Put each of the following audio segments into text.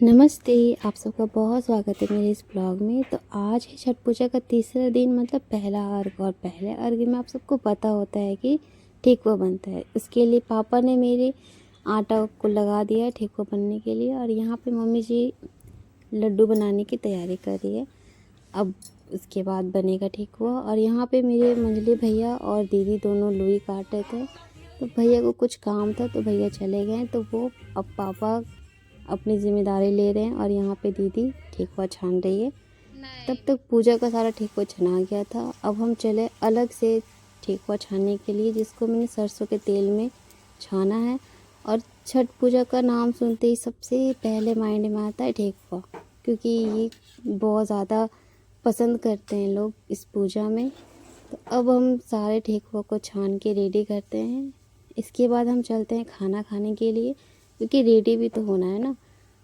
नमस्ते। आप सबका बहुत स्वागत है मेरे इस ब्लॉग में। तो आज है छठ पूजा का तीसरा दिन, मतलब पहला अर्घ। और पहले अर्घ में आप सबको पता होता है कि ठेकुआ बनता है। उसके लिए पापा ने मेरे आटा को लगा दिया है ठेकुआ बनने के लिए। और यहाँ पे मम्मी जी लड्डू बनाने की तैयारी कर रही है। अब उसके बाद बनेगा ठेकुआ। और यहाँ पे मेरे मंझले भैया और दीदी दोनों लोई काट रहे थे। तो भैया को कुछ काम था तो भैया चले गए। तो वो अब पापा अपनी जिम्मेदारी ले रहे हैं और यहाँ पे दीदी ठेकुआ छान रही है। तब तक पूजा का सारा ठेकुआ छना गया था। अब हम चले अलग से ठेकुआ छानने के लिए, जिसको मैंने सरसों के तेल में छाना है। और छठ पूजा का नाम सुनते ही सबसे पहले माइंड में आता है ठेकुआ, क्योंकि ये बहुत ज़्यादा पसंद करते हैं लोग इस पूजा में। तो अब हम सारे ठेकुआ को छान के रेडी करते हैं। इसके बाद हम चलते हैं खाना खाने के लिए, क्योंकि रेडी भी तो होना है ना।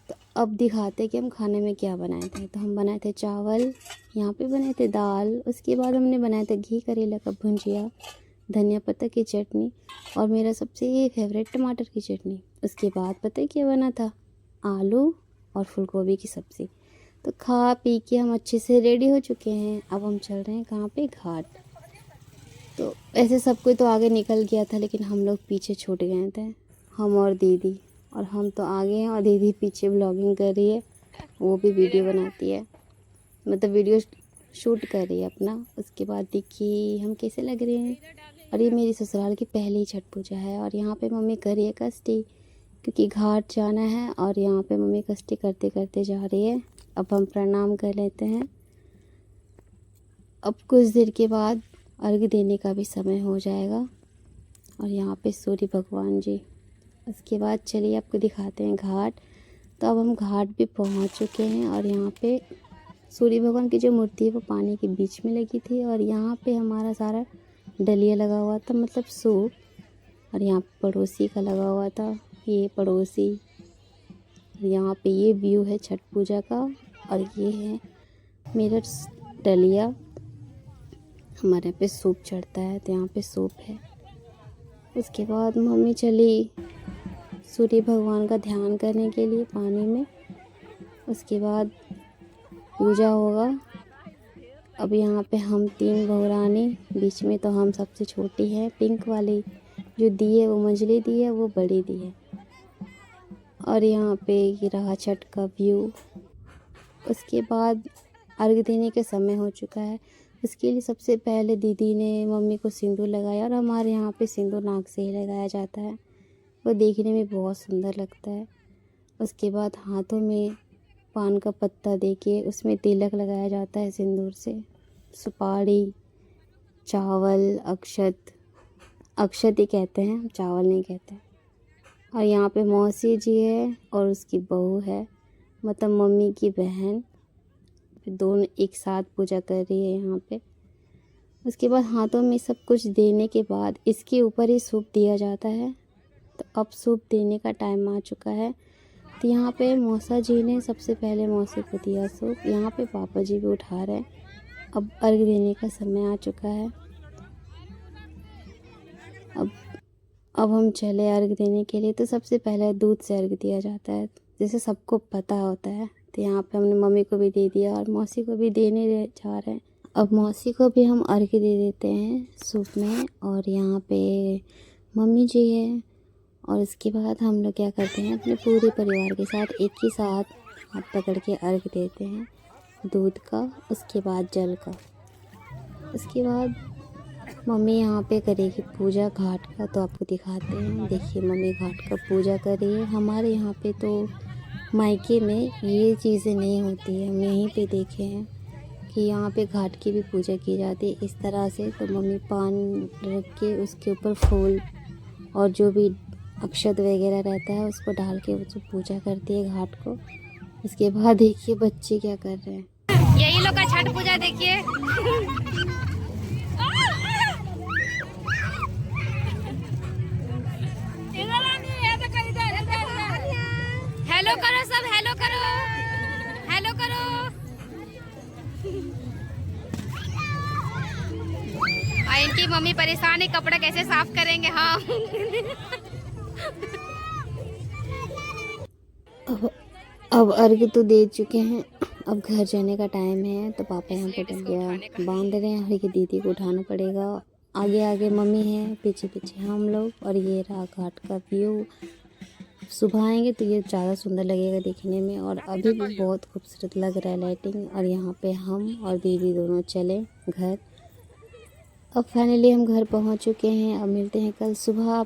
तो अब दिखाते हैं कि हम खाने में क्या बनाए थे। तो हम बनाए थे चावल, यहाँ पे बनाए थे दाल। उसके बाद हमने बनाए थे घी करेला का भुंजिया, धनिया पत्ता की चटनी और मेरा सबसे फेवरेट टमाटर की चटनी। उसके बाद पता है क्या बना था? आलू और फूलगोभी की सब्ज़ी। तो खा पी के हम अच्छे से रेडी हो चुके हैं। अब हम चल रहे हैं कहाँ पे? घाट। तो ऐसे सब कोई तो आगे निकल गया था, लेकिन हम लोग पीछे छूट गए थे, हम और दीदी। और हम तो आगे हैं और दीदी पीछे व्लॉगिंग कर रही है। वो भी वीडियो बनाती है, मतलब वीडियो शूट कर रही है अपना। उसके बाद देखिए हम कैसे लग रहे हैं। और ये मेरी ससुराल की पहली छठ पूजा है। और यहाँ पे मम्मी कर रही है कष्टी, क्योंकि घाट जाना है। और यहाँ पे मम्मी कष्टी करते करते जा रही है। अब हम प्रणाम कर लेते हैं। अब कुछ देर के बाद अर्घ देने का भी समय हो जाएगा। और यहाँ पे सूर्य भगवान जी। उसके बाद चलिए आपको दिखाते हैं घाट। तो अब हम घाट भी पहुँच चुके हैं। और यहाँ पे सूर्य भगवान की जो मूर्ति है वो पानी के बीच में लगी थी। और यहाँ पे हमारा सारा डलिया लगा हुआ था, मतलब सूप। और यहाँ पड़ोसी का लगा हुआ था, ये पड़ोसी। यहाँ पे ये व्यू है छठ पूजा का। और ये है मेरा डलिया। हमारे यहाँ पे सूप चढ़ता है, तो यहाँ पे सूप है। उसके बाद मम्मी चली सूर्य भगवान का ध्यान करने के लिए पानी में। उसके बाद पूजा होगा। अब यहाँ पे हम 3 बहुरानी, बीच में तो हम सबसे छोटी है। पिंक वाली जो दी है वो मंझली दी है, वो बड़ी दी है। और यहाँ पे ये रहा छठ का व्यू। उसके बाद अर्घ देने के समय हो चुका है। उसके लिए सबसे पहले दीदी ने मम्मी को सिंदूर लगाया। और हमारे यहाँ पे सिंदूर नाक से ही लगाया जाता है, वो देखने में बहुत सुंदर लगता है। उसके बाद हाथों में पान का पत्ता देके उसमें तिलक लगाया जाता है सिंदूर से। सुपारी, चावल, अक्षत, अक्षत ही कहते हैं, चावल नहीं कहते। और यहाँ पे मौसी जी है और उसकी बहू है, मतलब मम्मी की बहन। दोनों एक साथ पूजा कर रही है यहाँ पे। उसके बाद हाथों में सब कुछ देने के बाद इसके ऊपर ही सूप दिया जाता है। तो अब सूप देने का टाइम आ चुका है। तो यहाँ पे मौसा जी ने सबसे पहले मौसी को दिया सूप। यहाँ पे पापा जी भी उठा रहे हैं। अब अर्घ देने का समय आ चुका है। अब हम चले अर्घ देने के लिए। तो सबसे पहले दूध से अर्घ दिया जाता है, जैसे सबको पता होता है। तो यहाँ पे हमने मम्मी को भी दे दिया और मौसी को भी देने जा रहे हैं। अब मौसी को भी हम अर्घ दे देते हैं सूप में। और यहाँ पे मम्मी जी है। और उसके बाद हम लोग क्या करते हैं, अपने पूरे परिवार के साथ एक ही साथ हाथ पकड़ के अर्घ देते हैं, दूध का, उसके बाद जल का। उसके बाद मम्मी यहाँ पे करेगी पूजा घाट का। तो आपको दिखाते हैं, देखिए मम्मी घाट का पूजा कर रही है। हमारे यहाँ पे तो मायके में ये चीज़ें नहीं होती है, हम यहीं पे देखे हैं कि यहाँ पे घाट की भी पूजा की जाती है इस तरह से। तो मम्मी पान रख के उसके ऊपर फूल और जो भी अक्षत वगैरह रहता है उसको डाल के उसको पूजा करती है घाट को। उसके बाद देखिए बच्चे क्या कर रहे हैं, यही लोग का छठ पूजा देखिए। हेलो करो सब, हेलो करो, हेलो करो। और इनकी मम्मी परेशान है, कपड़ा कैसे साफ करेंगे हम। अब अर्घ तो दे चुके हैं, अब घर जाने का टाइम है। तो पापा यहाँ पे डलिया बांध रहे हैं और ये दीदी को उठाना पड़ेगा। आगे आगे मम्मी है, पीछे पीछे हम लोग। और ये रहा घाट का व्यू। सुबह आएंगे तो ये ज़्यादा सुंदर लगेगा देखने में। और अभी भी बहुत खूबसूरत लग रहा है लाइटिंग। और यहाँ पे हम और दीदी दोनों चले घर। अब फाइनली हम घर पहुँच चुके हैं। अब मिलते हैं कल सुबह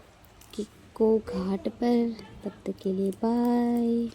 को घाट पर। तब तक के लिए बाय।